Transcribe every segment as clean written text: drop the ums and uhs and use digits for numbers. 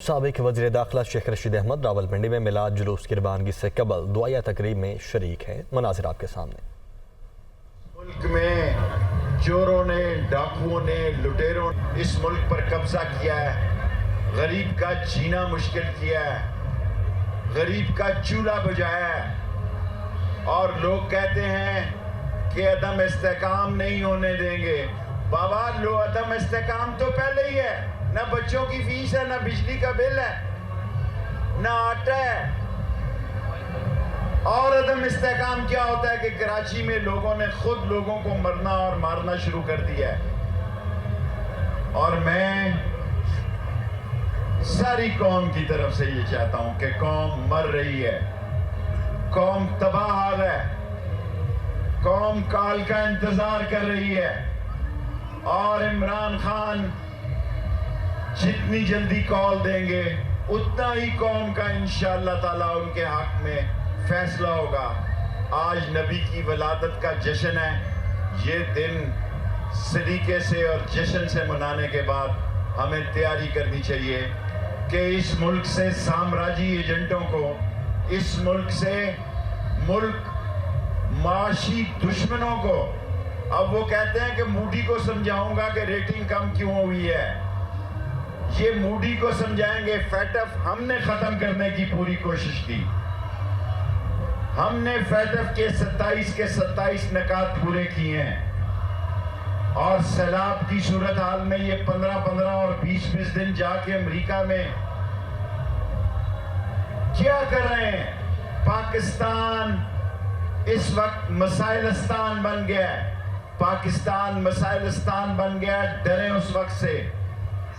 سابق وزیر داخلہ شیخ رشید احمد راولپنڈی میں میلاد جلوس کی روانگی سے قبل دعائیہ تقریب میں شریک ہیں۔ مناظر آپ کے سامنے۔ ملک میں چوروں نے، ڈاکوؤں نے، لٹیروں نے اس ملک پر قبضہ کیا ہے، غریب کا جینا مشکل کیا ہے، غریب کا چولہا بجھایا ہے، اور لوگ کہتے ہیں کہ عدم استحکام نہیں ہونے دیں گے۔ بابا عدم استحکام تو پہلے ہی ہے، نہ بچوں کی فیس ہے، نہ بجلی کا بل ہے، نہ آٹا ہے۔ اور عدم استحکام کیا ہوتا ہے کہ کراچی میں لوگوں نے خود لوگوں کو مرنا اور مارنا شروع کر دیا ہے۔ اور میں ساری قوم کی طرف سے یہ چاہتا ہوں کہ قوم مر رہی ہے، قوم تباہ حال ہے، قوم کال کا انتظار کر رہی ہے، اور عمران خان جتنی جلدی کال دیں گے اتنا ہی قوم کا انشاءاللہ تعالیٰ ان کے حق میں فیصلہ ہوگا۔ آج نبی کی ولادت کا جشن ہے، یہ دن سلیقے سے اور جشن سے منانے کے بعد ہمیں تیاری کرنی چاہیے کہ اس ملک سے سامراجی ایجنٹوں کو، اس ملک سے ملک معاشی دشمنوں کو، اب وہ کہتے ہیں کہ موڈی کو سمجھاؤں گا کہ ریٹنگ کم کیوں ہوئی ہے، یہ موڈی کو سمجھائیں گے۔ فیٹف ہم نے ختم کرنے کی پوری کوشش کی، ہم نے فیٹف کے 27 نکات پورے کیے ہیں، اور سیلاب کی صورتحال میں یہ 15 اور 20 دن جا کے امریکہ میں کیا کر رہے ہیں۔ پاکستان اس وقت مسائلستان بن گیا ہے، پاکستان مسائلستان بن گیا ہے۔ ڈریں اس وقت سے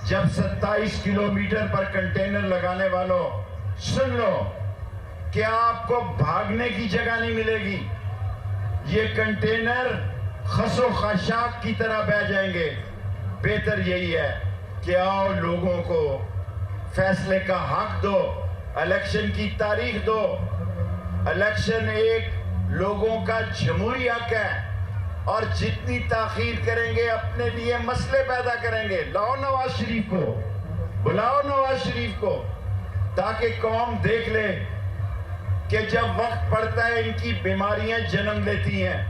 جب 27 کلومیٹر پر کنٹینر لگانے والوں، سن لو کہ آپ کو بھاگنے کی جگہ نہیں ملے گی، یہ کنٹینر خس و خاشاک کی طرح بہ جائیں گے۔ بہتر یہی ہے کہ آؤ لوگوں کو فیصلے کا حق دو، الیکشن کی تاریخ دو۔ الیکشن ایک لوگوں کا جمہوری حق ہے، اور جتنی تاخیر کریں گے اپنے لیے مسئلے پیدا کریں گے۔ لاؤ نواز شریف کو، بلاؤ نواز شریف کو، تاکہ قوم دیکھ لے کہ جب وقت پڑتا ہے ان کی بیماریاں جنم لیتی ہیں،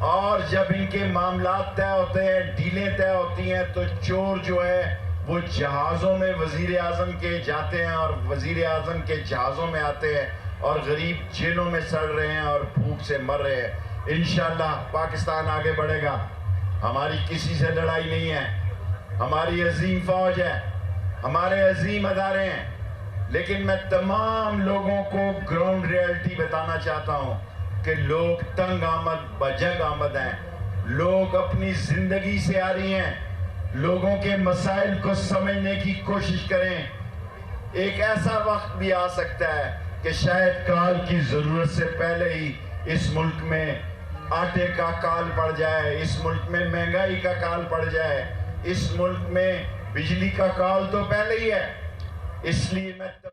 اور جب ان کے معاملات طے ہوتے ہیں، ڈیلیں طے ہوتی ہیں، تو چور جو ہے وہ جہازوں میں وزیر اعظم کے جاتے ہیں، اور وزیر اعظم کے جہازوں میں آتے ہیں، اور غریب جیلوں میں سڑ رہے ہیں اور بھوک سے مر رہے ہیں۔ انشاءاللہ پاکستان آگے بڑھے گا، ہماری کسی سے لڑائی نہیں ہے، ہماری عظیم فوج ہے، ہمارے عظیم ادارے ہیں، لیکن میں تمام لوگوں کو گراؤنڈ ریئلٹی بتانا چاہتا ہوں کہ لوگ تنگ آمد بجنگ آمد ہیں، لوگ اپنی زندگی سے آ رہی ہیں، لوگوں کے مسائل کو سمجھنے کی کوشش کریں۔ ایک ایسا وقت بھی آ سکتا ہے کہ شاید کال کی ضرورت سے پہلے ہی اس ملک میں آٹے کا کال پڑ جائے، اس ملک میں مہنگائی کا کال پڑ جائے، اس ملک میں بجلی کا کال تو پہلے ہی ہے۔ اس لیے میں